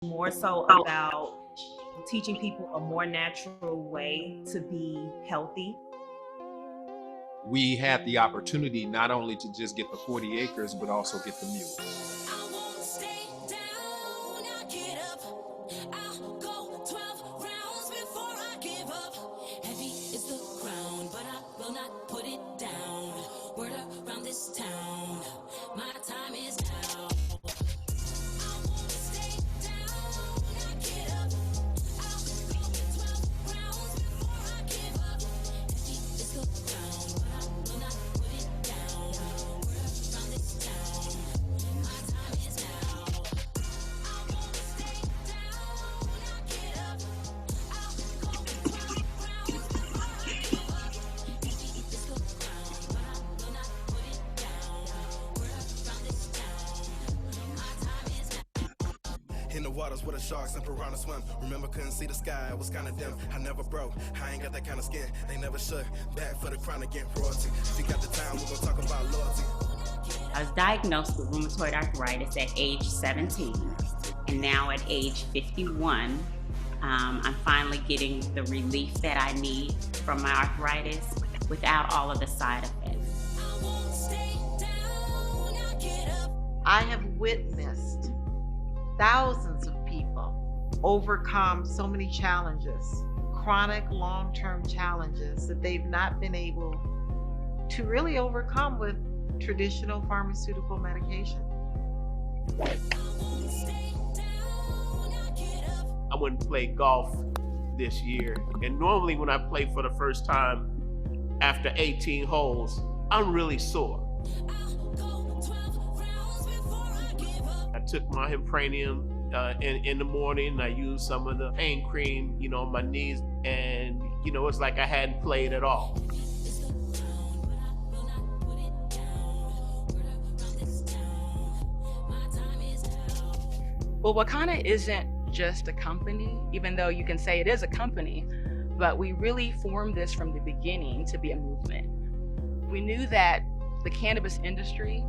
more so about teaching people a more natural way to be healthy. We had the opportunity not only to just get the 40 acres, but also get the mule. In the waters where the sharks and piranha swim. Remember, couldn't see the sky, it was kinda dim. I never broke, I ain't got that kind of skin. They never should. Back for the crown again, royalty. If you got the time, we're gonna talk about loyalty. I was diagnosed with rheumatoid arthritis at age 17, and now at age 51, I'm finally getting the relief that I need from my arthritis without all of the side effects. I have witnessed thousands of people overcome so many challenges, chronic long-term challenges that they've not been able to really overcome with traditional pharmaceutical medication. I went and played golf this year, and normally when I play for the first time after 18 holes, I'm really sore. I took my Impranium in the morning. I used some of the pain cream, on my knees, and it's like I hadn't played at all. Well, Wakana isn't just a company, even though you can say it is a company, but we really formed this from the beginning to be a movement. We knew that the cannabis industry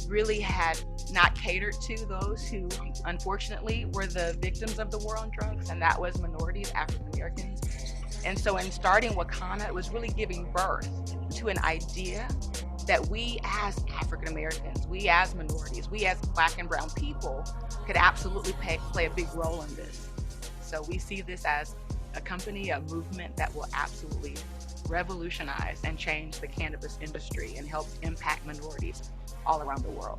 really had not catered to those who unfortunately were the victims of the war on drugs, and that was minorities, African Americans. And so in starting Wakana, it was really giving birth to an idea that we as African Americans, we as minorities, we as Black and brown people could absolutely play a big role in this. So we see this as a company, a movement that will absolutely revolutionize and change the cannabis industry and help impact minorities all around the world.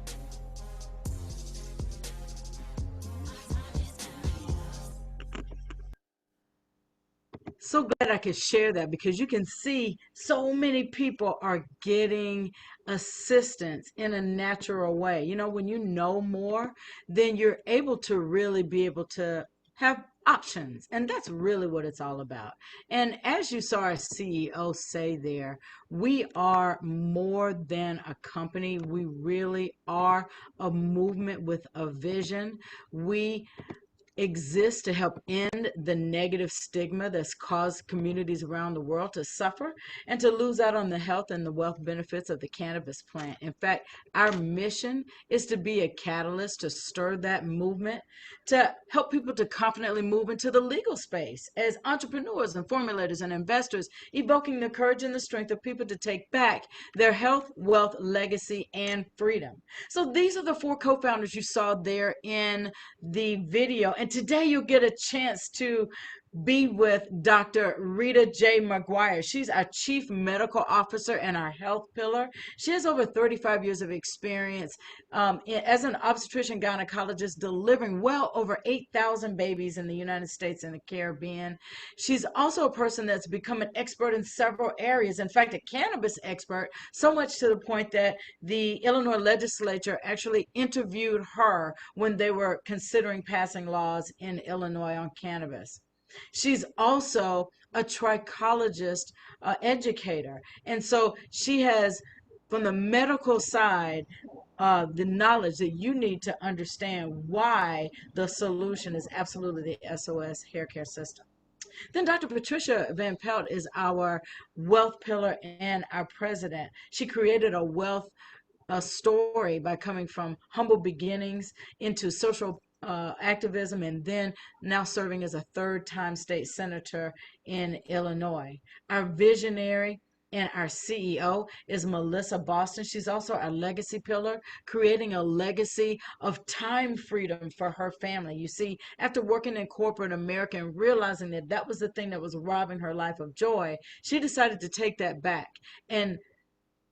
So glad I could share that, because you can see so many people are getting assistance in a natural way. When you know more, then you're able to really be able to have options. And that's really what it's all about. And as you saw our CEO say there, we are more than a company. We really are a movement with a vision. We exist to help end the negative stigma that's caused communities around the world to suffer and to lose out on the health and the wealth benefits of the cannabis plant. In fact, our mission is to be a catalyst to stir that movement, to help people to confidently move into the legal space as entrepreneurs and formulators and investors, evoking the courage and the strength of people to take back their health, wealth, legacy, and freedom. So these are the four co-founders you saw there in the video. And today you'll get a chance to be with Dr. Rita J. McGuire. She's our Chief Medical Officer and our health pillar. She has over 35 years of experience as an obstetrician gynecologist, delivering well over 8,000 babies in the United States and the Caribbean. She's also a person that's become an expert in several areas. In fact, a cannabis expert, so much to the point that the Illinois legislature actually interviewed her when they were considering passing laws in Illinois on cannabis. She's also a trichologist educator. And so she has, from the medical side, the knowledge that you need to understand why the solution is absolutely the SOS hair care system. Then Dr. Patricia Van Pelt is our wealth pillar and our president. She created a wealth story by coming from humble beginnings into social activism, and then now serving as a third-time state senator in Illinois. Our visionary and our CEO is Melissa Boston. She's also our legacy pillar, creating a legacy of time freedom for her family. You see, after working in corporate America and realizing that that was the thing that was robbing her life of joy, she decided to take that back and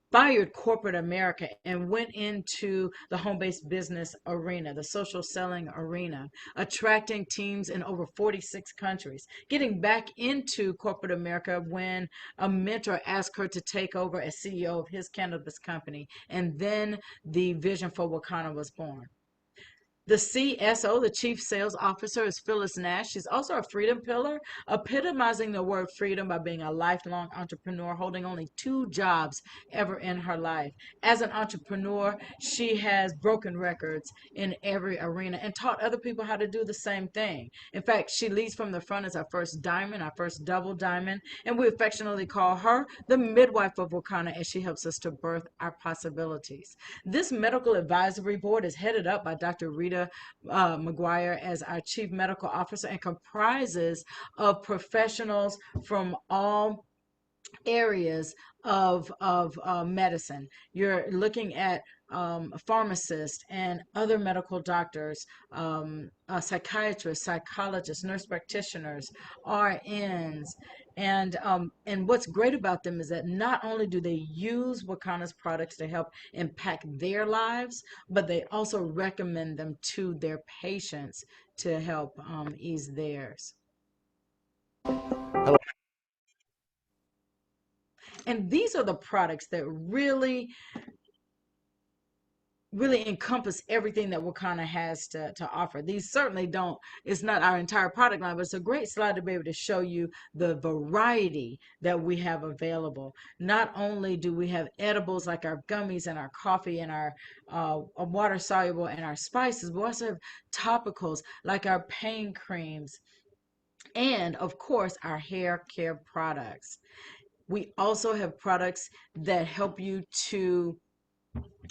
fired corporate America and went into the home-based business arena, the social selling arena, attracting teams in over 46 countries, getting back into corporate America when a mentor asked her to take over as CEO of his cannabis company. And then the vision for Wakana was born. The CSO, the Chief Sales Officer, is Phyllis Nash. She's also a freedom pillar, epitomizing the word freedom by being a lifelong entrepreneur, holding only 2 jobs ever in her life. As an entrepreneur, she has broken records in every arena and taught other people how to do the same thing. In fact, she leads from the front as our first diamond, our first double diamond, and we affectionately call her the midwife of Wakana as she helps us to birth our possibilities. This medical advisory board is headed up by Dr. Rita McGuire as our chief medical officer and comprises of professionals from all areas of medicine. You're looking at pharmacists and other medical doctors, psychiatrists, psychologists, nurse practitioners, RNs. And what's great about them is that not only do they use Wakana's products to help impact their lives, but they also recommend them to their patients to help ease theirs. Hello. And these are the products that really encompass everything that Wakana has to offer. These certainly don't, it's not our entire product line, but it's a great slide to be able to show you the variety that we have available. Not only do we have edibles like our gummies and our coffee and our water soluble and our spices, but we also have topicals like our pain creams and of course our hair care products. We also have products that help you to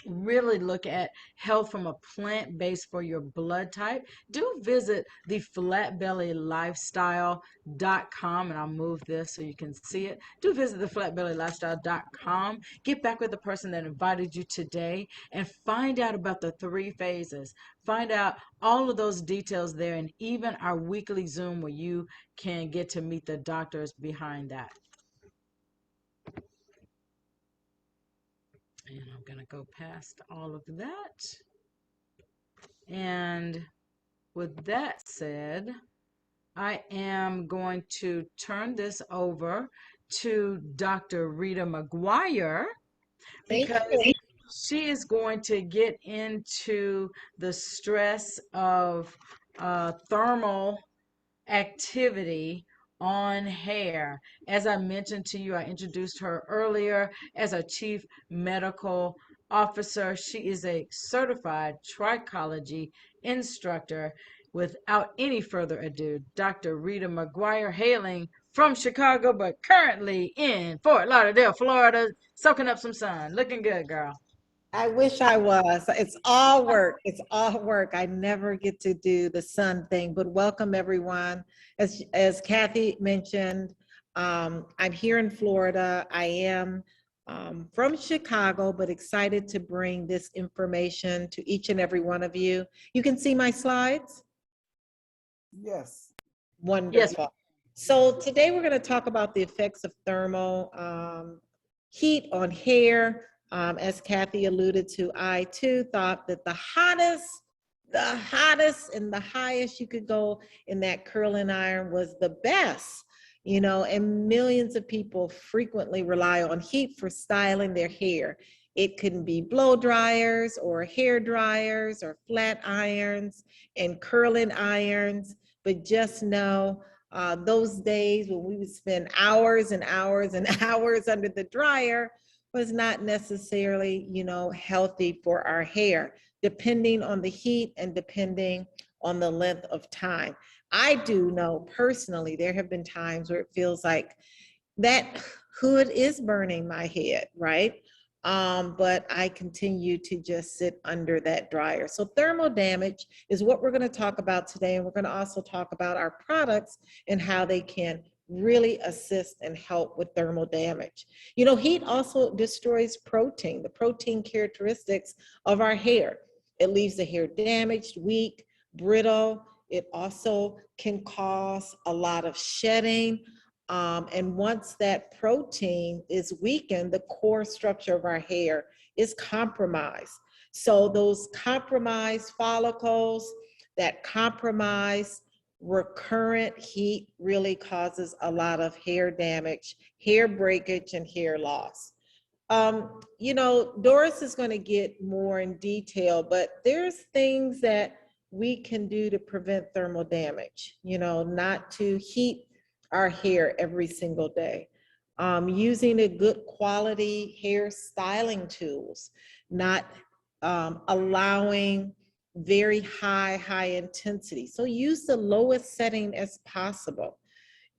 really look at health from a plant-based for your blood type. Do visit the flatbellylifestyle.com, and I'll move this so you can see it. Do visit the flatbellylifestyle.com. Get back with the person that invited you today and find out about the 3 phases. Find out all of those details there, and even our weekly Zoom where you can get to meet the doctors behind that. And I'm going to go past all of that. And with that said, I am going to turn this over to Dr. Rita McGuire because she is going to get into the stress of thermal activity on hair. As I mentioned to you, I introduced her earlier as a chief medical officer. She is a certified trichology instructor. Without any further ado, Dr. Rita McGuire, hailing from Chicago, but currently in Fort Lauderdale, Florida, soaking up some sun. Looking good, girl. I wish I was. It's all work. It's all work. I never get to do the sun thing, but welcome everyone. As Kathy mentioned, I'm here in Florida. I am from Chicago, but excited to bring this information to each and every one of you. You can see my slides? Yes. Wonderful. Yes. So today we're going to talk about the effects of thermal heat on hair. As Kathy alluded to, I too thought that the hottest and the highest you could go in that curling iron was the best, you know, and millions of people frequently rely on heat for styling their hair. It can be blow dryers or hair dryers or flat irons and curling irons, but just know those days when we would spend hours and hours and hours under the dryer was not necessarily, you know, healthy for our hair, depending on the heat and depending on the length of time. I do know personally, there have been times where it feels like that hood is burning my head, right? but I continue to just sit under that dryer. So thermal damage is what we're going to talk about today. And we're going to also talk about our products and how they can really assist and help with thermal damage. You know, heat also destroys protein, the protein characteristics of our hair. It leaves the hair damaged, weak, brittle. It also can cause a lot of shedding. And once that protein is weakened, the core structure of our hair is compromised. So those compromised follicles, that compromised recurrent heat really causes a lot of hair damage, hair breakage, and hair loss. You know, Doris is going to get more in detail, but there's things that we can do to prevent thermal damage, you know, not to heat our hair every single day. Using a good quality hair styling tools, not allowing very high intensity. So use the lowest setting as possible.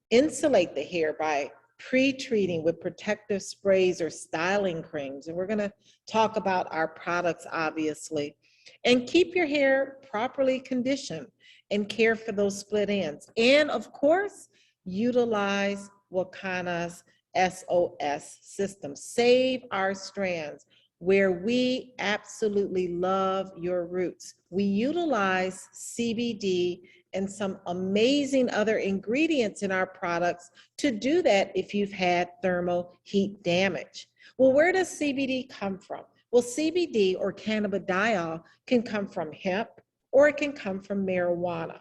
Insulate the hair by pre-treating with protective sprays or styling creams. And we're going to talk about our products, obviously. And keep your hair properly conditioned and care for those split ends. And of course, utilize Wakana's SOS system. Save our strands, where we absolutely love your roots. We utilize CBD and some amazing other ingredients in our products to do that if you've had thermal heat damage. Well, where does CBD come from? Well, CBD or cannabidiol can come from hemp or it can come from marijuana.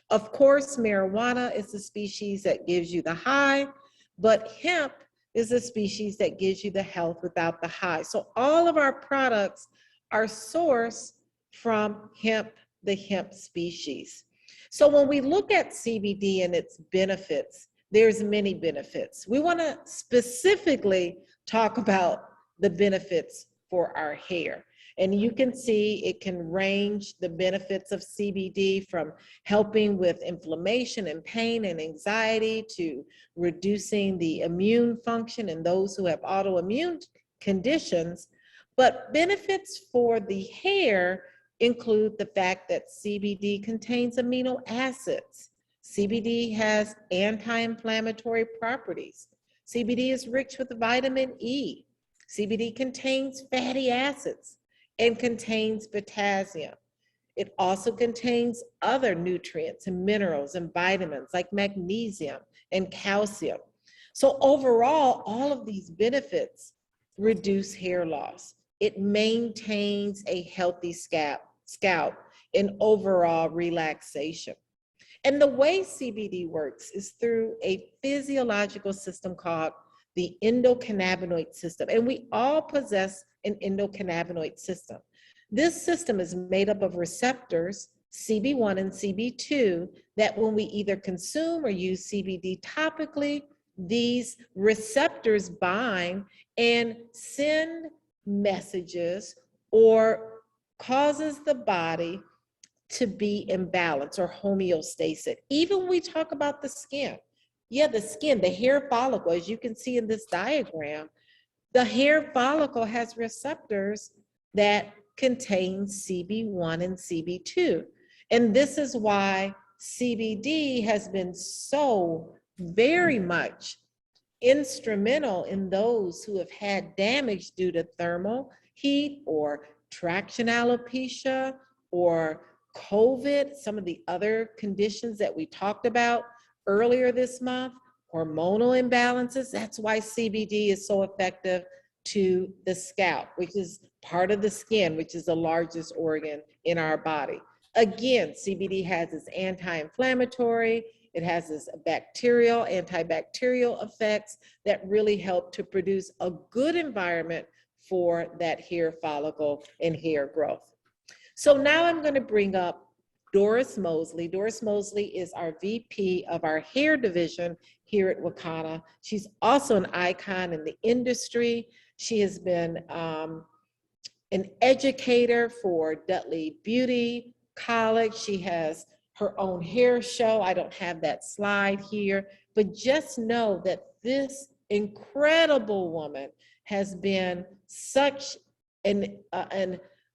Of course, marijuana is the species that gives you the high, but hemp is a species that gives you the health without the high. So all of our products are sourced from hemp, the hemp species. So when we look at CBD and its benefits, there's many benefits. We want to specifically talk about the benefits for our hair. And you can see it can range the benefits of CBD from helping with inflammation and pain and anxiety to reducing the immune function in those who have autoimmune conditions. But benefits for the hair include the fact that CBD contains amino acids. CBD has anti-inflammatory properties. CBD is rich with vitamin E. CBD contains fatty acids and contains potassium. It also contains other nutrients and minerals and vitamins like magnesium and calcium. So overall, all of these benefits reduce hair loss. It maintains a healthy scalp and overall relaxation. And the way CBD works is through a physiological system called the endocannabinoid system. And we all possess an endocannabinoid system. This system is made up of receptors, CB1 and CB2, that when we either consume or use CBD topically, these receptors bind and send messages or causes the body to be in balance or homeostasis. Even when we talk about the skin, the skin, the hair follicle, as you can see in this diagram, the hair follicle has receptors that contain CB1 and CB2. And this is why CBD has been so very much instrumental in those who have had damage due to thermal heat or traction alopecia or COVID, some of the other conditions that we talked about earlier this month, hormonal imbalances. That's why CBD is so effective to the scalp, which is part of the skin, which is the largest organ in our body. Again, CBD has its anti-inflammatory, it has its bacterial, antibacterial effects that really help to produce a good environment for that hair follicle and hair growth. So now I'm going to bring up Doris Mosley. Doris Mosley is our VP of our hair division here at Wakana. She's also an icon in the industry. She has been an educator for Dudley Beauty College. She has her own hair show. I don't have that slide here, but just know that this incredible woman has been such an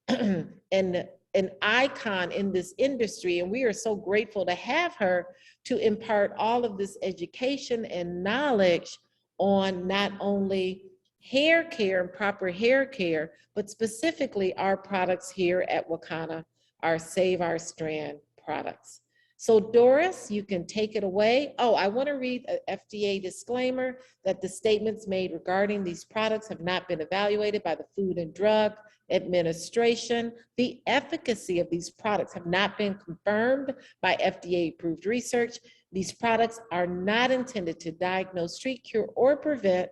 an icon in this industry, and we are so grateful to have her to impart all of this education and knowledge on not only hair care and proper hair care, but specifically our products here at Wakana, our Save Our Strand products. So Doris, you can take it away. Oh, I want to read an FDA disclaimer that the statements made regarding these products have not been evaluated by the Food and Drug Administration. The efficacy of these products have not been confirmed by FDA-approved research. These products are not intended to diagnose, treat, cure, or prevent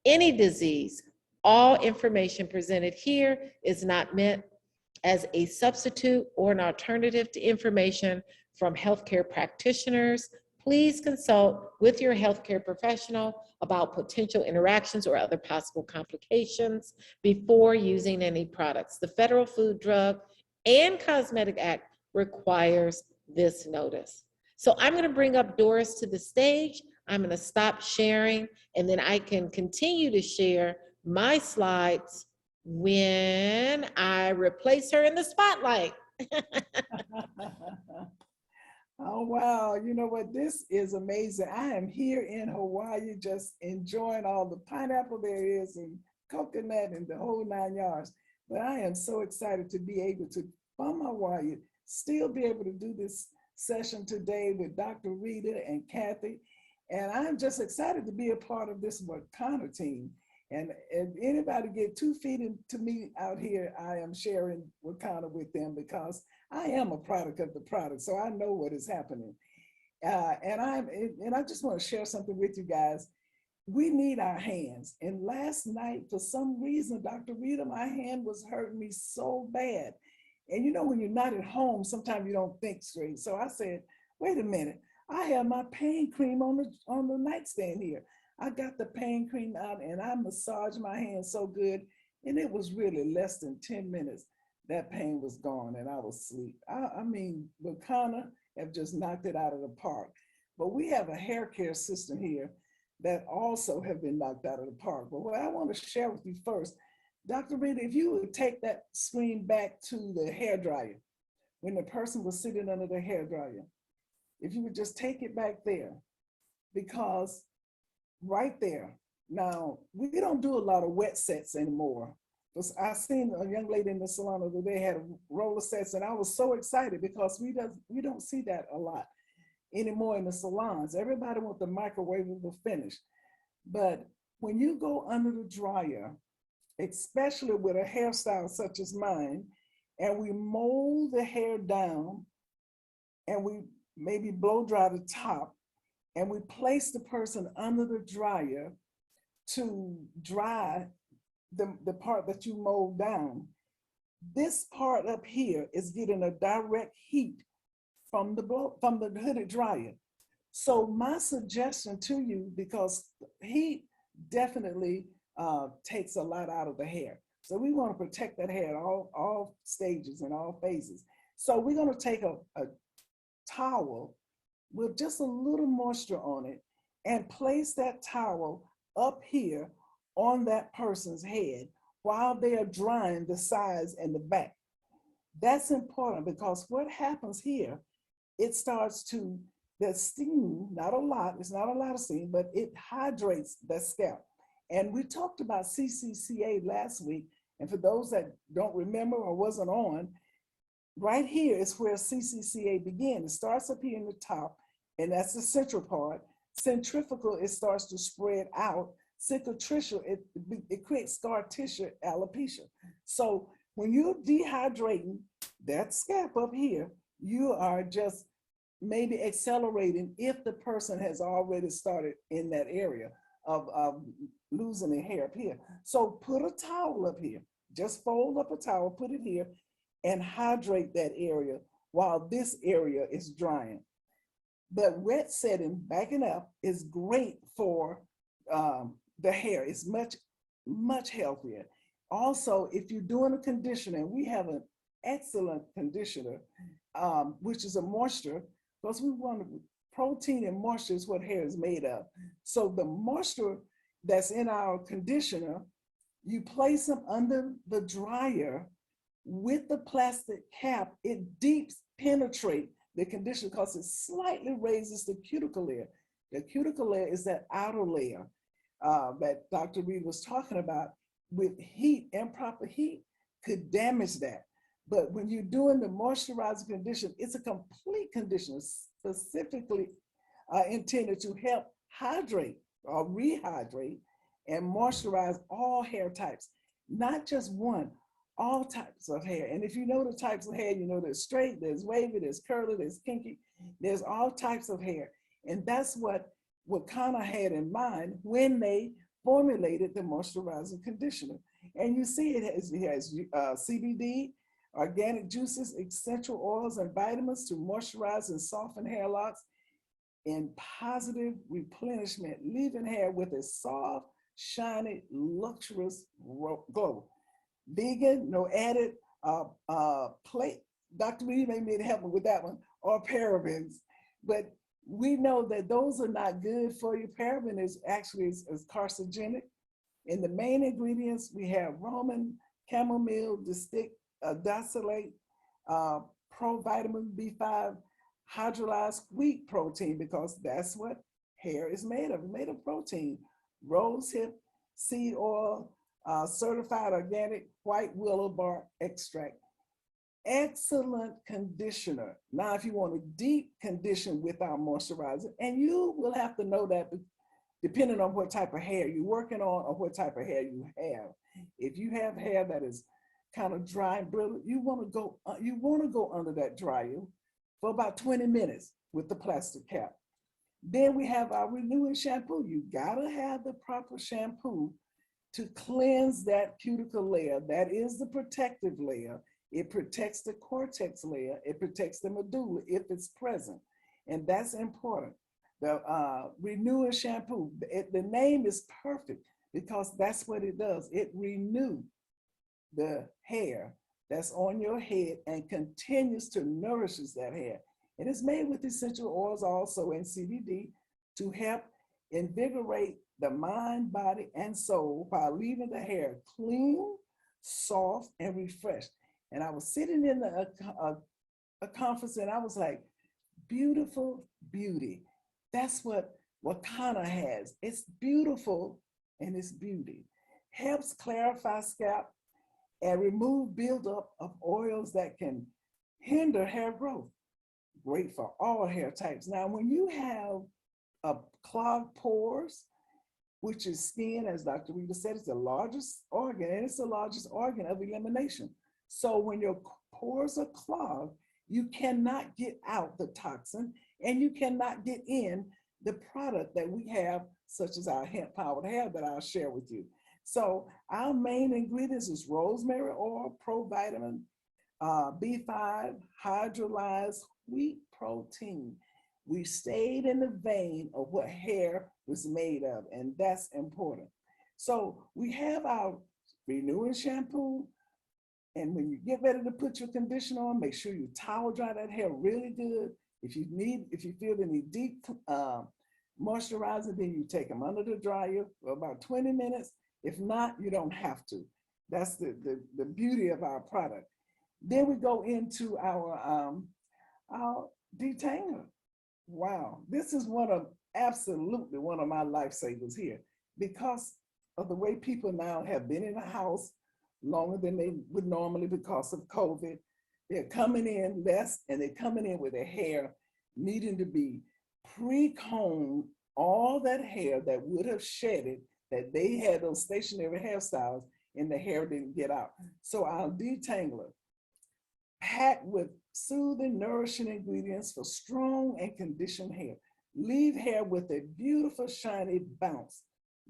any disease. All information presented here is not meant as a substitute or an alternative to information from healthcare practitioners. Please consult with your healthcare professional about potential interactions or other possible complications before using any products. The Federal Food, Drug, and Cosmetic Act requires this notice. So I'm going to bring up Doris to the stage. I'm going to stop sharing, and then I can continue to share my slides when I replace her in the spotlight. Oh, wow. You know what? This is amazing. I am here in Hawaii just enjoying all the pineapple there is and coconut and the whole 9 yards. But I am so excited to be able to, from Hawaii, still be able to do this session today with Dr. Rita and Kathy. And I'm just excited to be a part of this Wakana team. And if anybody get 2 feet into me out here, I am sharing Wakana with them because I am a product of the product. So I know what is happening. And I just want to share something with you guys. We need our hands. And last night, for some reason, Dr. Rita, my hand was hurting me so bad. And you know, when you're not at home, sometimes you don't think straight. So I said, wait a minute, I have my pain cream on the nightstand here. I got the pain cream out and I massaged my hand so good. And it was really less than 10 minutes. That pain was gone and I was asleep. I mean, Wakana have just knocked it out of the park. But we have a hair care system here that also have been knocked out of the park. But what I want to share with you first, Dr. Rita, if you would take that screen back to the hair dryer, when the person was sitting under the hair dryer, if you would just take it back there, because right there, now we don't do a lot of wet sets anymore. I seen a young lady in the salon the other day had roller sets, and I was so excited because we don't see that a lot anymore in the salons. Everybody wants the microwavable finish. But when you go under the dryer, especially with a hairstyle such as mine, and we mold the hair down and we maybe blow dry the top, and we place the person under the dryer to dry the part that you mold down, this part up here is getting a direct heat from the hooded dryer. So my suggestion to you, because heat definitely takes a lot out of the hair. So we want to protect that hair at all stages and all phases. So we're going to take a towel with just a little moisture on it and place that towel up here on that person's head while they are drying the sides and the back. That's important because what happens here, it starts to, the steam, not a lot, it's not a lot of steam, but it hydrates the scalp. And we talked about CCCA last week. And for those that don't remember or wasn't on, right here is where CCCA begins. It starts up here in the top, and that's the central part. Centrifugal, it starts to spread out. Cicatricial, it creates scar tissue alopecia. So when you're dehydrating that scalp up here, you are just maybe accelerating if the person has already started in that area of losing their hair up here. So put a towel up here, just fold up a towel, put it here, and hydrate that area while this area is drying. But wet setting, backing up, is great for the hair. It's much healthier. Also, if you're doing a conditioner, we have an excellent conditioner, which is a moisture, because we want protein and moisture is what hair is made of. So the moisture that's in our conditioner You place them under the dryer with the plastic cap. It deep penetrate the conditioner because it slightly raises the cuticle layer. The cuticle layer is that outer layer that Dr. Rita was talking about. With heat, improper heat could damage that. But when you're doing the moisturizer conditioner, it's a complete conditioner specifically intended to help hydrate or rehydrate and moisturize all hair types, not just one, all types of hair. And if you know the types of hair, you know there's straight, there's wavy, there's curly, there's kinky, there's all types of hair. And that's what Wakana had in mind when they formulated the moisturizing conditioner. And you see it has CBD, organic juices, essential oils, and vitamins to moisturize and soften hair locks in positive replenishment, leaving hair with a soft, shiny, luxurious glow. Vegan, no added plate. Dr. Reed may need help with that one, or parabens. But we know that those are not good for you. Paraben is actually is carcinogenic. In the main ingredients, we have Roman, chamomile, distillate, provitamin B5, hydrolyzed wheat protein, because that's what hair is made of protein. Rosehip seed oil, certified organic white willow bark extract. Excellent conditioner. Now, if you want to deep condition with our moisturizer, and you will have to know that depending on what type of hair you're working on or what type of hair you have. If you have hair that is kind of dry and brittle, you want to go under that dryer for about 20 minutes with the plastic cap. Then we have our renewing shampoo. You gotta have the proper shampoo to cleanse that cuticle layer. That is the protective layer. It protects the cortex layer. It protects the medulla if it's present. And that's important. The renewing shampoo, the name is perfect because that's what it does. It renews the hair that's on your head and continues to nourishes that hair. It is made with essential oils also and CBD to help invigorate the mind, body, and soul while leaving the hair clean, soft, and refreshed. And I was sitting in a conference and I was like, beautiful beauty. That's what Wakana has. It's beautiful and it's beauty. Helps clarify scalp and remove buildup of oils that can hinder hair growth. Great for all hair types. Now, when you have clogged pores, which is skin, as Dr. Rita said, it's the largest organ, and it's the largest organ of elimination. So when your pores are clogged, you cannot get out the toxin and you cannot get in the product that we have, such as our hemp powered hair that I'll share with you. So our main ingredients is rosemary oil, provitamin B5, hydrolyzed wheat protein. We stayed in the vein of what hair was made of, and that's important. So we have our renewing shampoo, and when you get ready to put your conditioner on, make sure you towel dry that hair really good. If you feel they need deep moisturizer, then you take them under the dryer for about 20 minutes. If not, you don't have to. That's the beauty of our product. Then we go into our detainer. Wow, this is absolutely one of my lifesavers here, because of the way people now have been in the house longer than they would normally because of COVID. They're coming in less, and they're coming in with their hair needing to be pre-combed, all that hair that would have shedded, that they had those stationary hairstyles and the hair didn't get out. So our detangler, packed with soothing, nourishing ingredients for strong and conditioned hair. Leave hair with a beautiful, shiny bounce.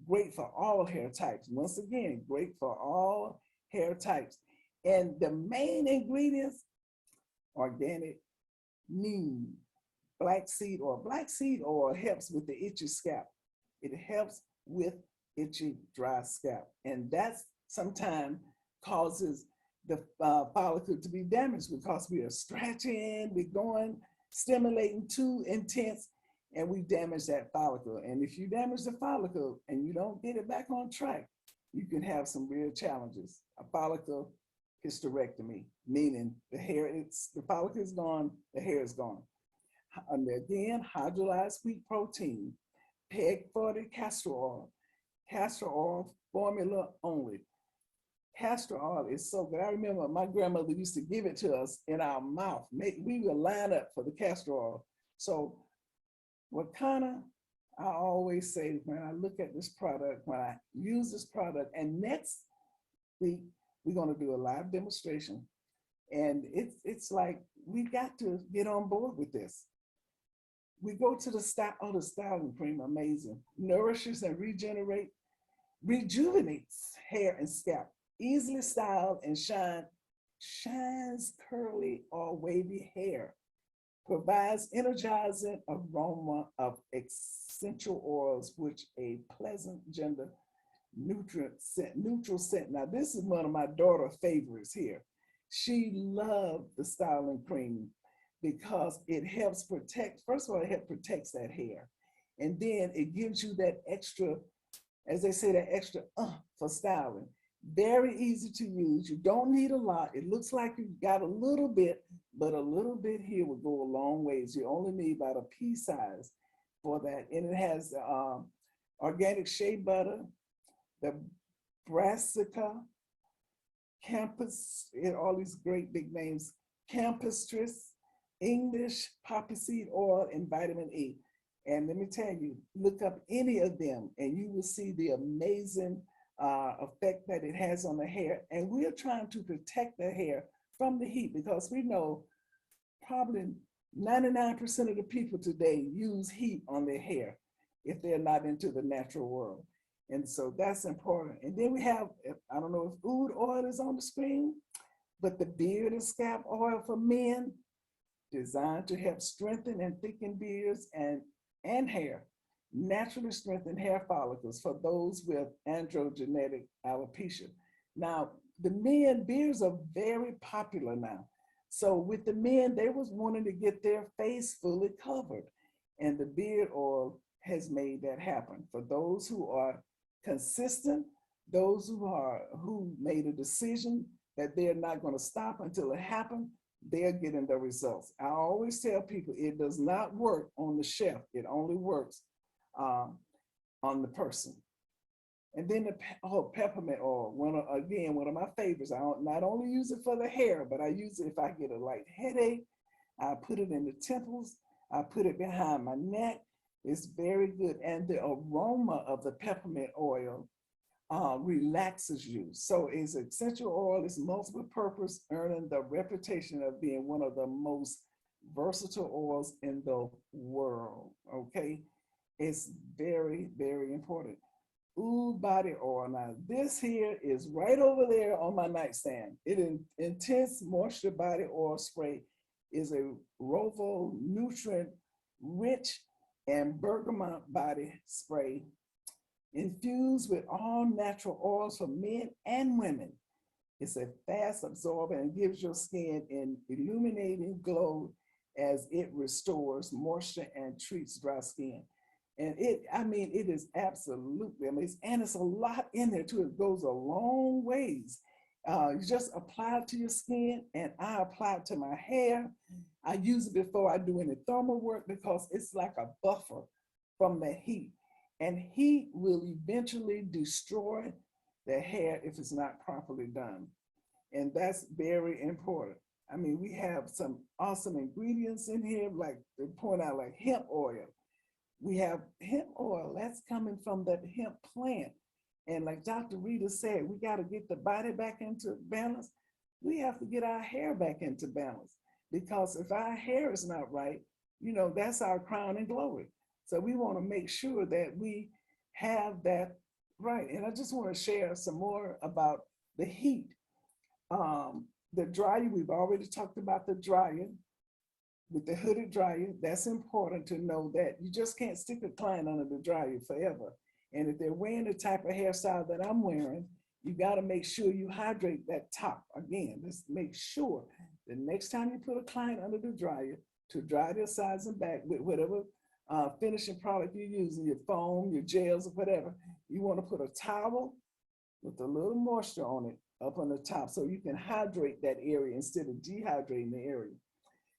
Great for all hair types. Once again, great for all hair types. And the main ingredients, organic neem, black seed oil. Black seed oil helps with the itchy scalp. It helps with itchy, dry scalp. And that sometimes causes the follicle to be damaged because we are stretching, we're going, stimulating too intense, and we damage that follicle. And if you damage the follicle and you don't get it back on track, you can have some real challenges. A follicle hysterectomy, meaning the follicle is gone, the hair is gone. And again, hydrolyzed wheat protein, PEG 40 castor oil formula only. Castor oil is so good. I remember my grandmother used to give it to us in our mouth. We would line up for the castor oil. So what kind of, I always say when I look at this product, when I use this product, and next week, we're going to do a live demonstration. And it's like, we got to get on board with this. We go to the styling cream, amazing. Nourishes and rejuvenates hair and scalp. Easily styled and shines curly or wavy hair. Provides energizing aroma of essential oils, which a pleasant gender neutral scent. Now, this is one of my daughter's favorites here. She loved the styling cream because it helps protect, first of all, it protects that hair. And then it gives you that extra, as they say, that extra for styling. Very easy to use. You don't need a lot. It looks like you got a little bit, but a little bit here will go a long ways. You only need about a pea size for that. And it has organic shea butter, the brassica, campus, all these great big names, campestris, English poppy seed oil, and vitamin E. And let me tell you, look up any of them and you will see the amazing effect that it has on the hair. And we're trying to protect the hair from the heat because we know probably 99% of the people today use heat on their hair if they're not into the natural world. And so that's important. And then we have, I don't know if oud oil is on the screen, but the beard and scalp oil for men, designed to help strengthen and thicken beards and hair. Naturally strengthen hair follicles for those with androgenetic alopecia. Now, the men, beards are very popular now. So with the men, they was wanting to get their face fully covered. And the beard oil has made that happen. For those who are consistent, those who made a decision that they're not going to stop until it happened, they're getting the results. I always tell people it does not work on the shelf. It only works on the person. And then the peppermint oil, one of my favorites. I not only use it for the hair, but I use it if I get a light headache. I put it in the temples. I put it behind my neck. It's very good. And the aroma of the peppermint oil relaxes you. So it's essential oil, it's multiple purpose, earning the reputation of being one of the most versatile oils in the world, okay? It's very, very important. Oud body oil. Now this here is right over there on my nightstand. Intense moisture body oil spray is a rovo nutrient rich and bergamot body spray infused with all natural oils for men and women. It's a fast absorber and gives your skin an illuminating glow as it restores moisture and treats dry skin. And it is absolutely amazing. And it's a lot in there too. It goes a long ways. You just apply it to your skin, and I apply it to my hair. I use it before I do any thermal work because it's like a buffer from the heat. And heat will eventually destroy the hair if it's not properly done. And that's very important. I mean, we have some awesome ingredients in here, like they point out, like hemp oil. We have hemp oil that's coming from the hemp plant. And like Dr. Rita said, we got to get the body back into balance. We have to get our hair back into balance, because if our hair is not right, that's our crown and glory. So we want to make sure that we have that right. And I just want to share some more about the heat. The dryer, we've already talked about the dryer. With the hooded dryer, that's important to know that you just can't stick a client under the dryer forever. And if they're wearing the type of hairstyle that I'm wearing, you got to make sure you hydrate that top. Again, let's make sure the next time you put a client under the dryer to dry their sides and back with whatever finishing product you're using, your foam, your gels, or whatever, you want to put a towel with a little moisture on it up on the top so you can hydrate that area instead of dehydrating the area.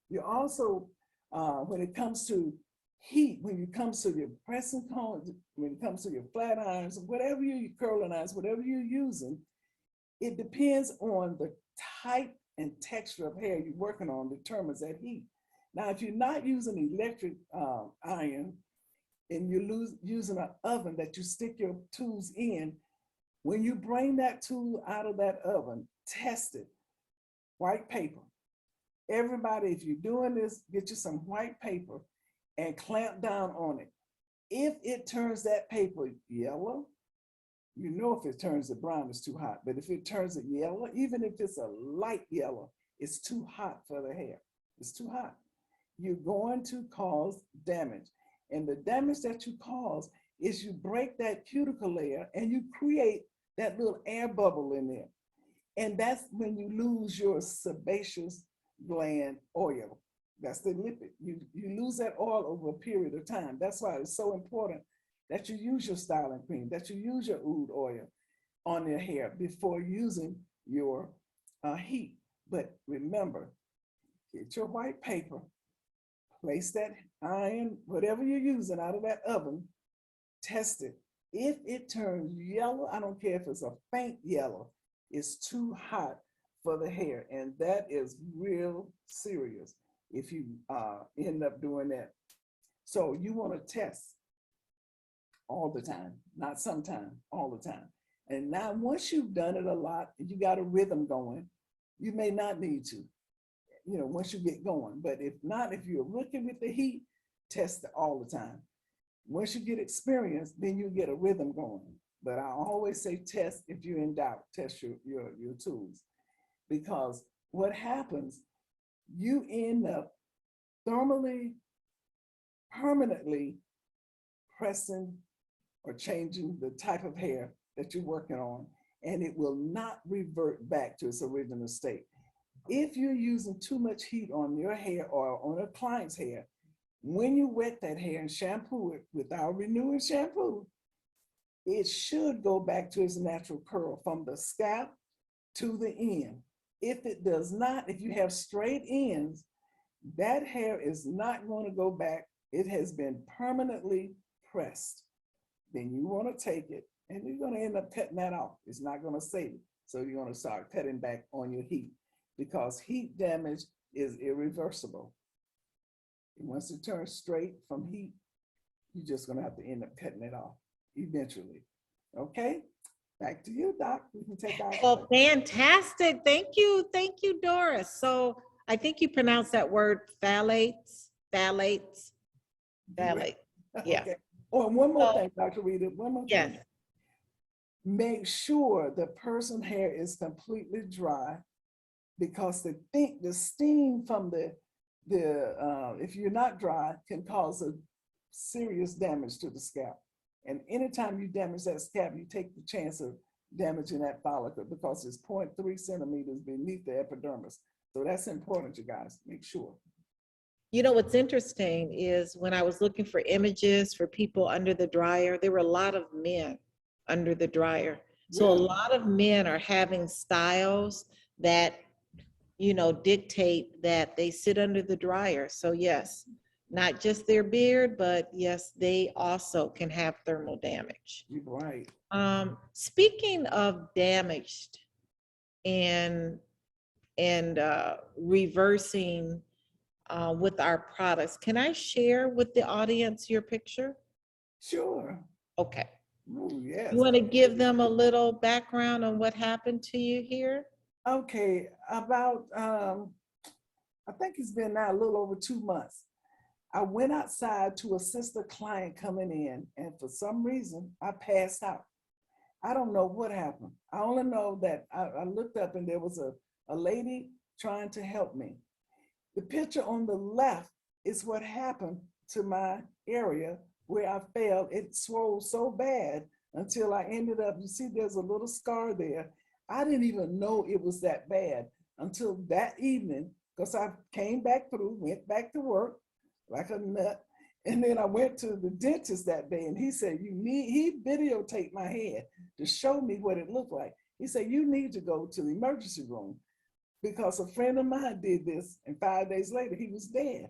You also, when it comes to heat, when it comes to your pressing cones, when it comes to your flat irons, whatever your curling irons, whatever you're using, it depends on the type and texture of hair you're working on determines that heat. Now, if you're not using electric iron and you're using an oven that you stick your tools in, when you bring that tool out of that oven, test it. White paper. Everybody, if you're doing this, get you some white paper and clamp down on it. If it turns that paper yellow, you know if it turns it brown, it's too hot. But if it turns it yellow, even if it's a light yellow, it's too hot for the hair. It's too hot. You're going to cause damage. And the damage that you cause is you break that cuticle layer and you create that little air bubble in there. And that's when you lose your sebaceous gland oil. That's the lipid. You lose that oil over a period of time. That's why it's so important that you use your styling cream, that you use your oud oil on your hair before using your heat. But remember, get your white paper, place that iron, whatever you're using out of that oven, test it. If it turns yellow, I don't care if it's a faint yellow, it's too hot for the hair. And that is real serious if you end up doing that. So you want to test all the time, not sometime, all the time. And now once you've done it a lot and you got a rhythm going, you may not need to, once you get going. But if not, if you're working with the heat, test it all the time. Once you get experience, then you get a rhythm going. But I always say test if you're in doubt, test your tools. Because what happens, you end up thermally, permanently pressing or changing the type of hair that you're working on, and it will not revert back to its original state. If you're using too much heat on your hair or on a client's hair, when you wet that hair and shampoo it without renewing shampoo, it should go back to its natural curl from the scalp to the end. If it does not, if you have straight ends, that hair is not going to go back. It has been permanently pressed. Then you want to take it and you're going to end up cutting that off. It's not going to save it. So you're going to start cutting back on your heat because heat damage is irreversible. And once it turns straight from heat, you're just going to have to end up cutting it off eventually. Okay, back to you, Doc. We can take our. Well, fantastic. Thank you, Doris. So I think you pronounce that word phthalates. Yeah. Okay. Oh, and one more thing, Dr. Rita, one more thing. Yes. Make sure the person's hair is completely dry because the steam from the if you're not dry can cause a serious damage to the scalp. And anytime you damage that scalp, you take the chance of damaging that follicle because it's 0.3 centimeters beneath the epidermis. So that's important, you guys, make sure. You know, what's interesting is when I was looking for images for people under the dryer, there were a lot of men under the dryer. So a lot of men are having styles that, dictate that they sit under the dryer. So yes, not just their beard, but yes, they also can have thermal damage. You're right. Speaking of damaged and reversing with our products, can I share with the audience your picture? Sure. Okay. Oh, yes. You want to give them a little background on what happened to you here? Okay, about, I think it's been now a little over 2 months. I went outside to assist a client coming in, and for some reason, I passed out. I don't know what happened. I only know that I looked up and there was a lady trying to help me. The picture on the left is what happened to my area where I fell. It swelled so bad until I ended up, you see there's a little scar there. I didn't even know it was that bad until that evening, because I came back through, went back to work like a nut. And then I went to the dentist that day and he said, he videotaped my head. to show me what it looked like. He said, you need to go to the emergency room because a friend of mine did this, and 5 days later, he was dead.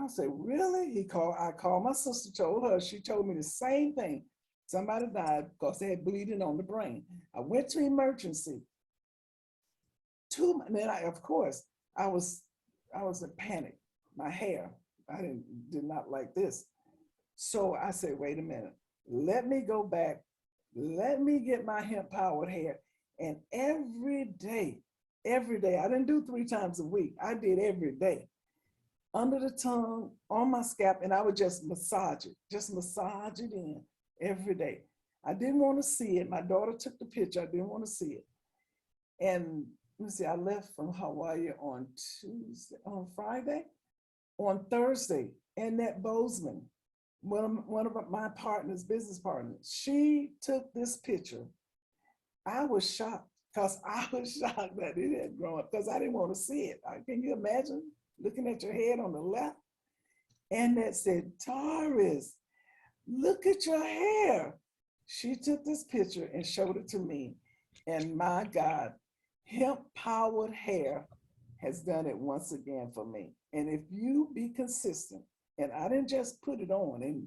I said, really? I called my sister, told her, she told me the same thing. Somebody died because they had bleeding on the brain. I went to emergency. Then of course, I was in panic. My hair, I did not like this. So I said, wait a minute, let me go back. Let me get my hemp powered hair. And every day, I didn't do 3 times a week. I did every day. Under the tongue, on my scalp, and I would just massage it in every day. I didn't want to see it. My daughter took the picture. I didn't want to see it. And let me see, I left from Hawaii on Friday. On Thursday, Annette Bozeman, one of my partners, business partners, she took this picture. I was shocked because that it had grown up because I didn't want to see it. Can you imagine looking at your head on the left? Annette said, Doris, look at your hair. She took this picture and showed it to me. And my God, hemp-powered hair has done it once again for me. And if you be consistent, and I didn't just put it on and,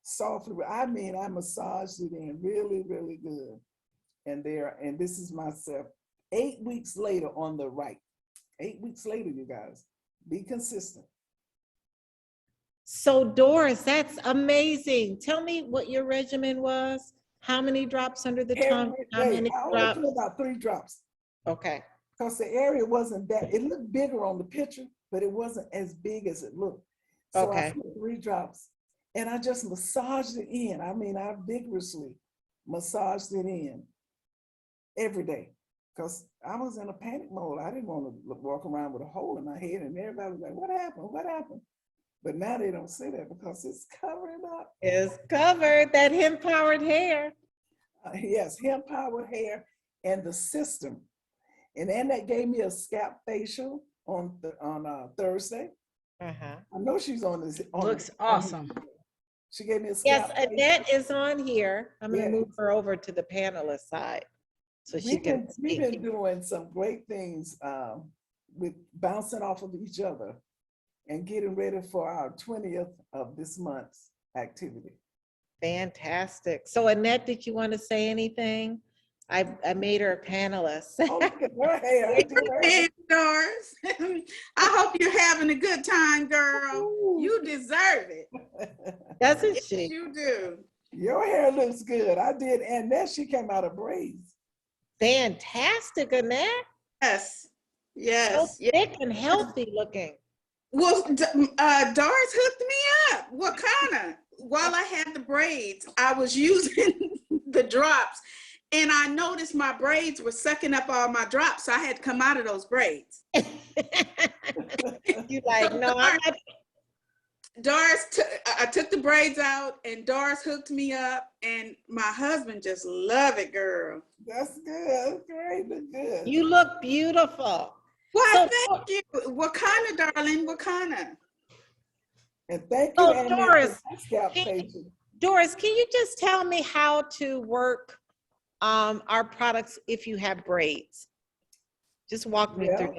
softly, I massaged it in really, really good. And this is myself 8 weeks later on the right. 8 weeks later, you guys, be consistent. So Doris, that's amazing. Tell me what your regimen was. How many drops under the tongue? How many I only drops? put about 3 drops. Okay. Because the area wasn't that, it looked bigger on the picture, but it wasn't as big as it looked. So Okay. I put 3 drops and I just massaged it in. I vigorously massaged it in every day because I was in a panic mode. I didn't want to walk around with a hole in my head and everybody was like, what happened? What happened? But now they don't say that because it's covering up. It's covered, that hemp-powered hair. Yes, hemp-powered hair and the system. And then that gave me a scalp facial on Thursday. Uh-huh. I know she's on this. Looks awesome. She gave me a Yes, scalp Annette is on here. I'm going to Yeah. move her over to the panelist side so she can We've speak. been doing some great things with bouncing off of each other and getting ready for our 20th of this month's activity. Fantastic. So Annette, did you want to say anything? I made her a panelist. Oh, look at her hair. I did her hair. Hey, Doris. I hope you're having a good time, girl. Ooh. You deserve it. Doesn't Yes, she? you do. Your hair looks good. I did, and then she came out of braids. Fantastic, Annette. Yes. So Yes. Yes. thick and healthy looking. Well, Doris hooked me up. What kind of? While I had the braids, I was using the drops, and I noticed my braids were sucking up all my drops. So I had to come out of those braids. You like, no, I'm not. I took the braids out, and Doris hooked me up, and my husband just love it, girl. That's good. That's great. Look good. You look beautiful. Why, So- thank you. Wakanda, darling, Wakanda. And thank you, So, Annette, Doris, for that scalp facial. Doris, can you just tell me how to work our products if you have braids? Just walk me through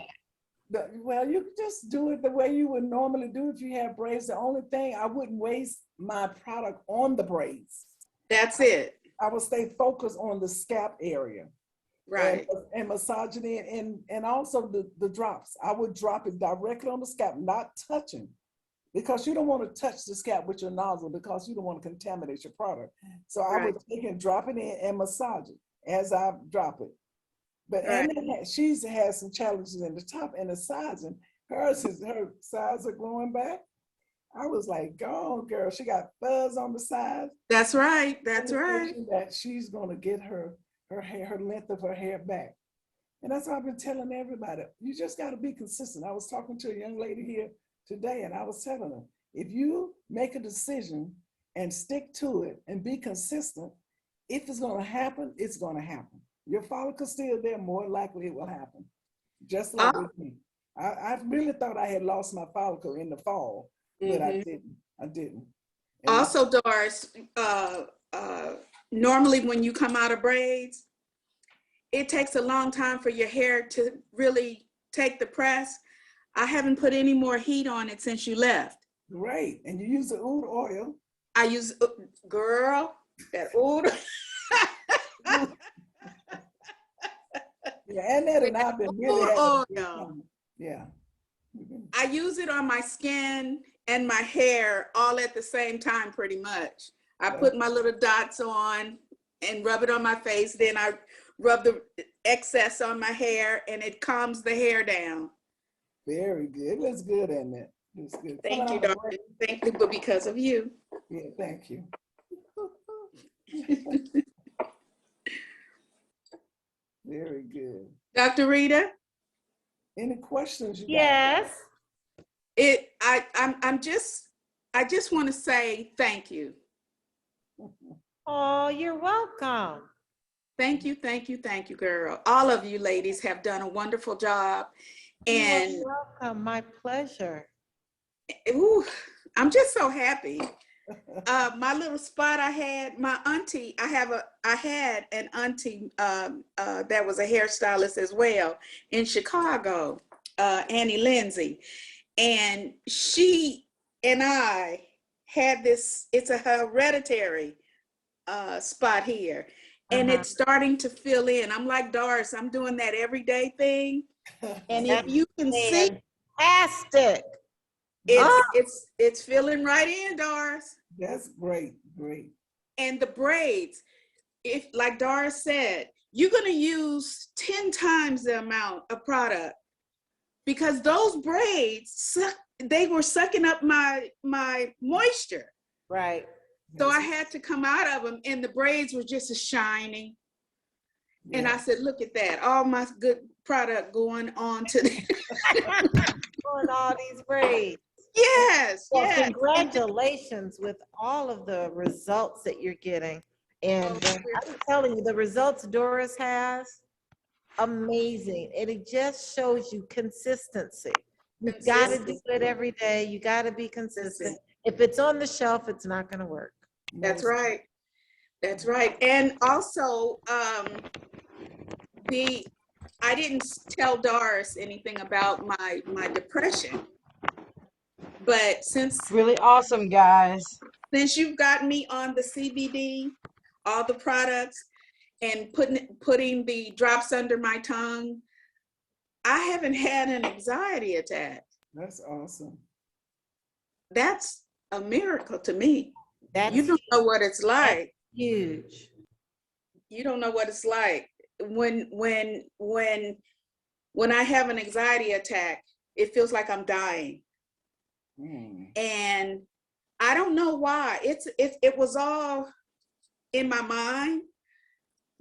that. Well, you can just do it the way you would normally do if you have braids. The only thing, I wouldn't waste my product on the braids. That's it. I would stay focused on the scalp area. Right. And massage it in, and also the drops. I would drop it directly on the scalp, not touching, because you don't want to touch the scalp with your nozzle because you don't want to contaminate your product. So I would take and drop it in and massage it as I drop it. But Annette, she's had some challenges in the top and the sides, and her sides are growing back. I was like, go on, girl. She got fuzz on the sides. That's right. That's right. That she's gonna get her hair, her length of her hair back. And that's what I've been telling everybody. You just got to be consistent. I was talking to a young lady here today, and I was telling her, if you make a decision and stick to it and be consistent, if it's going to happen, it's going to happen. Your follicle's still there, more likely it will happen. Just like with me. I really thought I had lost my follicle in the fall, but I didn't. And Also, Doris, normally when you come out of braids, it takes a long time for your hair to really take the press. I haven't put any more heat on it since you left. Great. And you use the oud oil. I use, girl, that oud. Yeah, Annette and I've been really having a good oil. time. Yeah. I use it on my skin and my hair all at the same time, pretty much. I put my little dots on and rub it on my face. Then I rub the excess on my hair and it calms the hair down. Very good. It looks good, Annette. It's good. Thank you, Doctor. Thank you, but because of you. Yeah, thank you. Very good. Dr. Rita? Any questions? Yes. I just want to say thank you. Oh, you're welcome. Thank you, girl. All of you ladies have done a wonderful job. And you're welcome. My pleasure. Ooh, I'm just so happy. My little spot I had, my auntie, I had an auntie that was a hairstylist as well in Chicago, Annie Lindsay. And she and I had this, it's a hereditary spot here. And it's starting to fill in. I'm like, Doris, I'm doing that everyday thing. And if you can see, fantastic. It's filling right in, Doris. That's great, great. And the braids, if like Doris said, you're gonna use 10 times the amount of product because those braids, they were sucking up my moisture. Right. So I had to come out of them and the braids were just shining. Yeah. And I said, look at that, all my good product going on to on all these braids. Yes, well, yes. Congratulations with all of the results that you're getting. And I'm telling you, the results Doris has, amazing. And it just shows you consistency. You got to do it every day. You got to be consistent. If it's on the shelf, it's not going to work. That's right. That's right. And also, I didn't tell Doris anything about my depression. But since really awesome, guys. Since you've got me on the CBD, all the products, and putting the drops under my tongue, I haven't had an anxiety attack. That's awesome. That's a miracle to me. That's you don't know what it's like. Huge. You don't know what it's like when I have an anxiety attack. It feels like I'm dying. And I don't know why. It was all in my mind,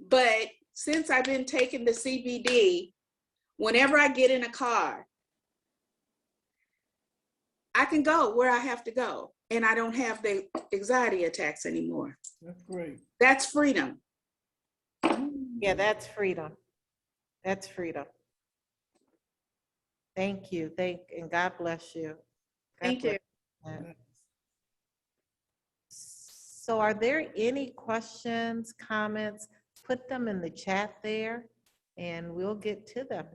but since I've been taking the CBD, whenever I get in a car, I can go where I have to go, and I don't have the anxiety attacks anymore. That's great. That's freedom. Yeah, that's freedom. That's freedom. Thank you. And God bless you. Thank you. So are there any questions, comments? Put them in the chat there and we'll get to them.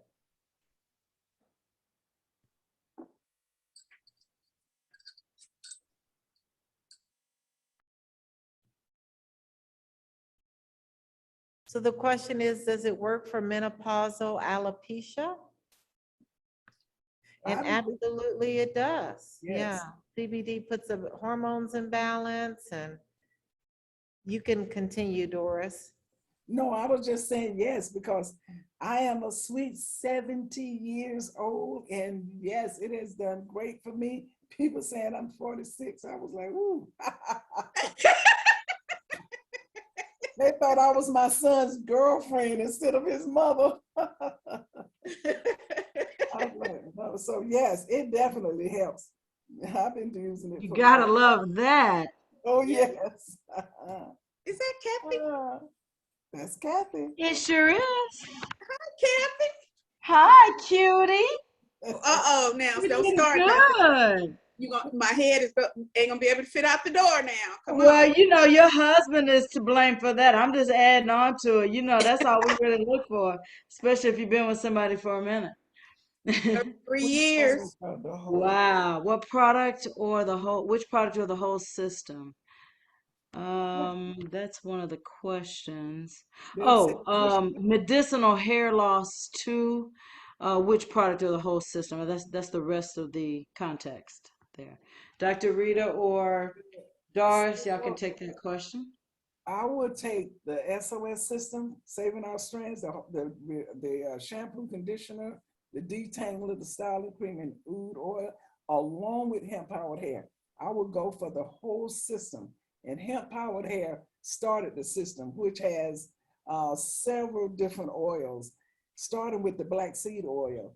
So the question is, does it work for menopausal alopecia? And absolutely it does. Yes. Yeah, CBD puts the hormones in balance, and you can continue, Doris. No, I was just saying yes, because I am a sweet 70 years old, and yes, it has done great for me. People saying I'm 46, I was like, ooh. They thought I was my son's girlfriend instead of his mother. So yes, it definitely helps. I've been using it. You gotta love that. Oh yes. Is that Kathy? That's Kathy. It sure is. Hi, Kathy. Hi, cutie. Uh-oh, now don't start. Good. My head ain't gonna be able to fit out the door now. Come Well, on. you know, your husband is to blame for that. I'm just adding on to it. You know, that's all we really look for, especially if you've been with somebody for a minute. 3 years. Wow. What product or the whole, which product or the whole system? That's one of the questions. Oh, medicinal hair loss too. Which product or the whole system? That's the rest of the context there. Dr. Rita or Doris, y'all can take that question. I would take the SOS system, saving our strands, the shampoo, conditioner, the detangler, the styling cream, and oud oil, along with hemp powered hair. I would go for the whole system. And hemp powered hair started the system, which has several different oils, starting with the black seed oil,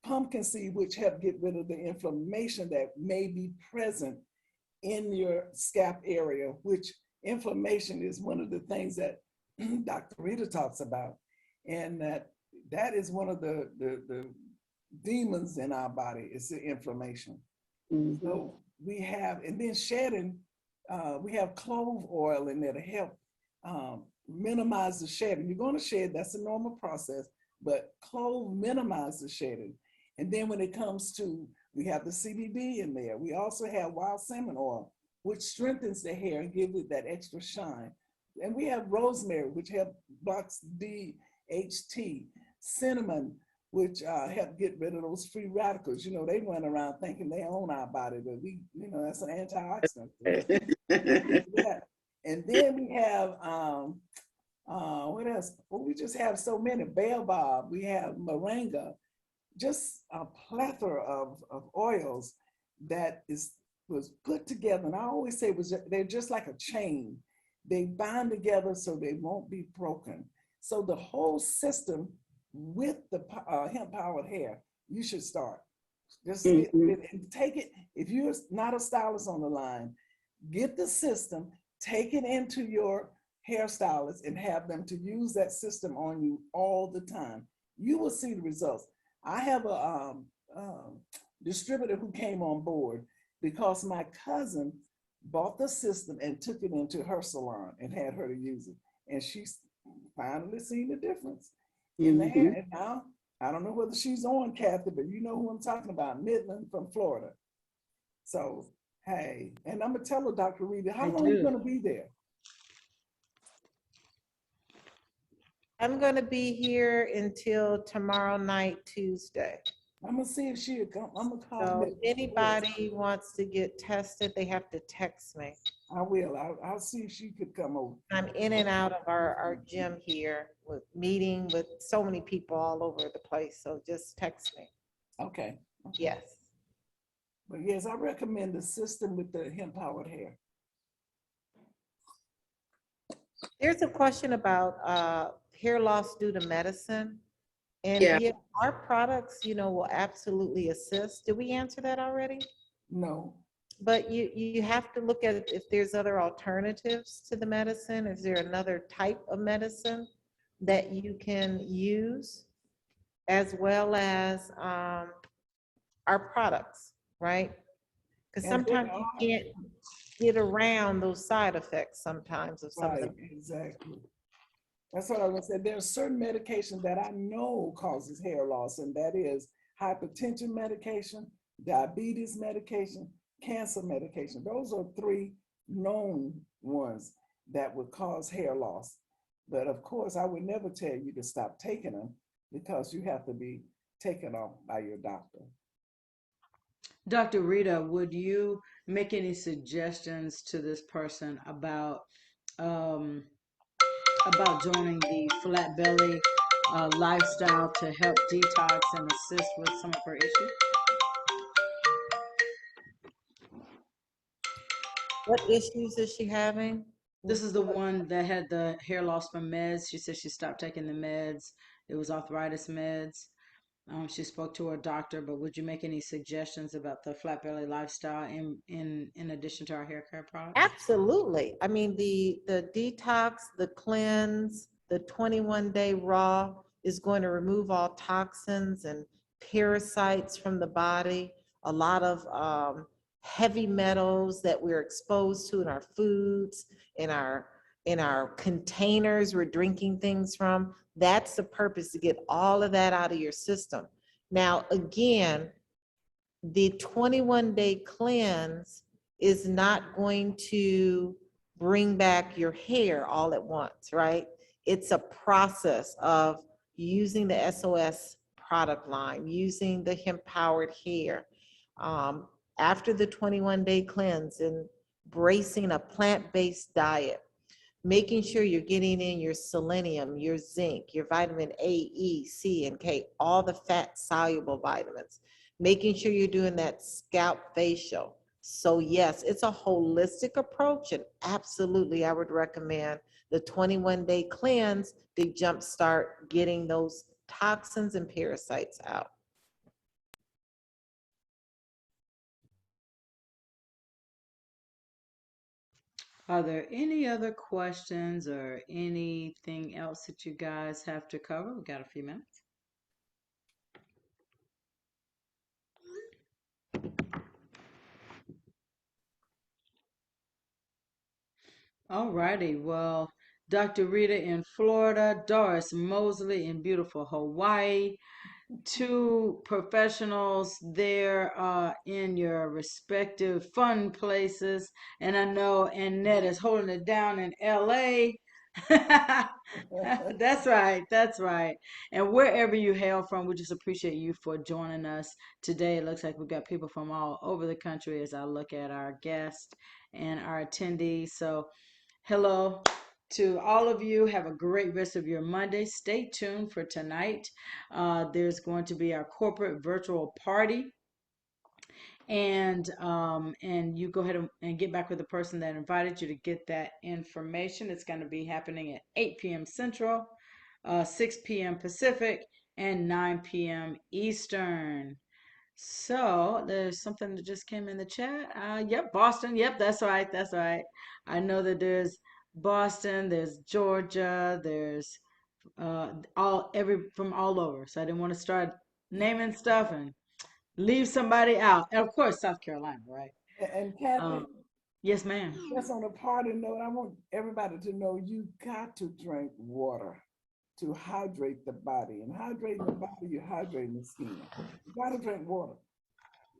pumpkin seed, which help get rid of the inflammation that may be present in your scalp area, which inflammation is one of the things that Dr. Rita talks about. And that is one of the demons in our body, is the inflammation. Mm-hmm. So we have, and then shedding, we have clove oil in there to help minimize the shedding. You're going to shed, that's a normal process, but clove minimizes the shedding. And then when it comes to, we have the CBD in there. We also have wild salmon oil, which strengthens the hair and gives it that extra shine. And we have rosemary, which blocks DHT, cinnamon, which help get rid of those free radicals. You know, they run around thinking they own our body, but we, you know, that's an antioxidant. Yeah. And then we have, what else? Well, we just have so many. Baobab, we have moringa, just a plethora of oils that was put together. And I always say they're just like a chain. They bind together so they won't be broken. So the whole system with the hemp powered hair, you should start. Just and take it. If you're not a stylist on the line, get the system, take it into your hairstylist and have them to use that system on you all the time. You will see the results. I have a distributor who came on board because my cousin bought the system and took it into her salon and had her to use it. And she's finally seen the difference in the hair. And now, I don't know whether she's on, Kathy, but you know who I'm talking about, Midland from Florida. So, hey, and I'm gonna tell her, Dr. Rita, how long are you gonna be there? I'm gonna be here until tomorrow night, Tuesday. I'm gonna see if she'll come. I'm gonna call. So if anybody wants to get tested, they have to text me. I will. I'll see if she could come over. I'm in and out of our gym here with meeting with so many people all over the place. So just text me. Okay. Yes. But yes, I recommend the system with the hemp powered hair. There's a question about hair loss due to medicine. And yeah, our products, you know, will absolutely assist. Did we answer that already? No. But you have to look at if there's other alternatives to the medicine. Is there another type of medicine that you can use, as well as our products, right? Because sometimes you can't get around those side effects sometimes of some of them. Exactly. That's what I was gonna say. There's certain medication that I know causes hair loss, and that is hypertension medication, diabetes medication, cancer medication. Those are 3 known ones that would cause hair loss. But of course, I would never tell you to stop taking them because you have to be taken off by your doctor. Dr. Rita, would you make any suggestions to this person about joining the flat belly lifestyle to help detox and assist with some of her issues? What issues is she having? This is the one that had the hair loss from meds. She said she stopped taking the meds. It was arthritis meds. She spoke to her doctor, but would you make any suggestions about the flat belly lifestyle in addition to our hair care products? Absolutely. I mean, the detox, the cleanse, the 21-day raw is going to remove all toxins and parasites from the body. A lot of heavy metals that we're exposed to in our foods, in our containers we're drinking things from. That's the purpose, to get all of that out of your system. Now, again, the 21-day cleanse is not going to bring back your hair all at once, right? It's a process of using the SOS product line, using the hemp-powered hair. After the 21-day cleanse, embracing a plant-based diet, making sure you're getting in your selenium, your zinc, your vitamin A, E, C, and K, all the fat-soluble vitamins, making sure you're doing that scalp facial. So yes, it's a holistic approach, and absolutely I would recommend the 21-day cleanse to jumpstart getting those toxins and parasites out. Are there any other questions or anything else that you guys have to cover? We've got a few minutes. All righty. Well, Dr. Rita in Florida, Doris Mosley in beautiful Hawaii, two professionals there in your respective fun places. And I know Annette is holding it down in LA. That's right. That's right. And wherever you hail from, we just appreciate you for joining us today. It looks like we've got people from all over the country as I look at our guests and our attendees. So hello to all of you. Have a great rest of your Monday. Stay tuned for tonight. There's going to be our corporate virtual party. And you go ahead and get back with the person that invited you to get that information. It's going to be happening at 8 p.m. Central, 6 p.m. Pacific, and 9 p.m. Eastern. So there's something that just came in the chat. Yep, Boston. Yep, that's right. That's right. I know that there's Boston, there's Georgia, there's from all over. So I didn't want to start naming stuff and leave somebody out. And of course, South Carolina, right? And Kathy, yes, ma'am. just on a party note, I want everybody to know you got to drink water to hydrate the body. And hydrating the body, you're hydrating the skin. You got to drink water.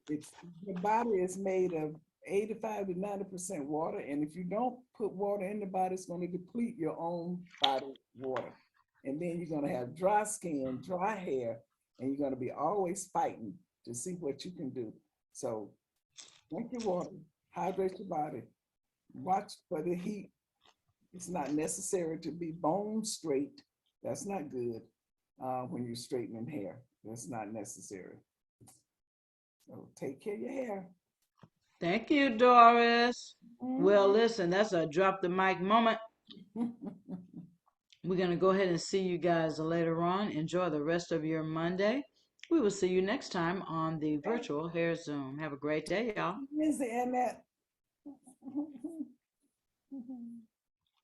The body is made of 85 to 90% water. And if you don't put water in the body, it's going to deplete your own body water. And then you're going to have dry skin, dry hair, and you're going to be always fighting to see what you can do. So drink your water, hydrate your body, watch for the heat. It's not necessary to be bone straight. That's not good when you're straightening hair. That's not necessary. So take care of your hair. Thank you, Doris. Well, listen, that's a drop the mic moment. We're going to go ahead and see you guys later on. Enjoy the rest of your Monday. We will see you next time on the virtual hair Zoom. Have a great day, y'all. Here's the Annette.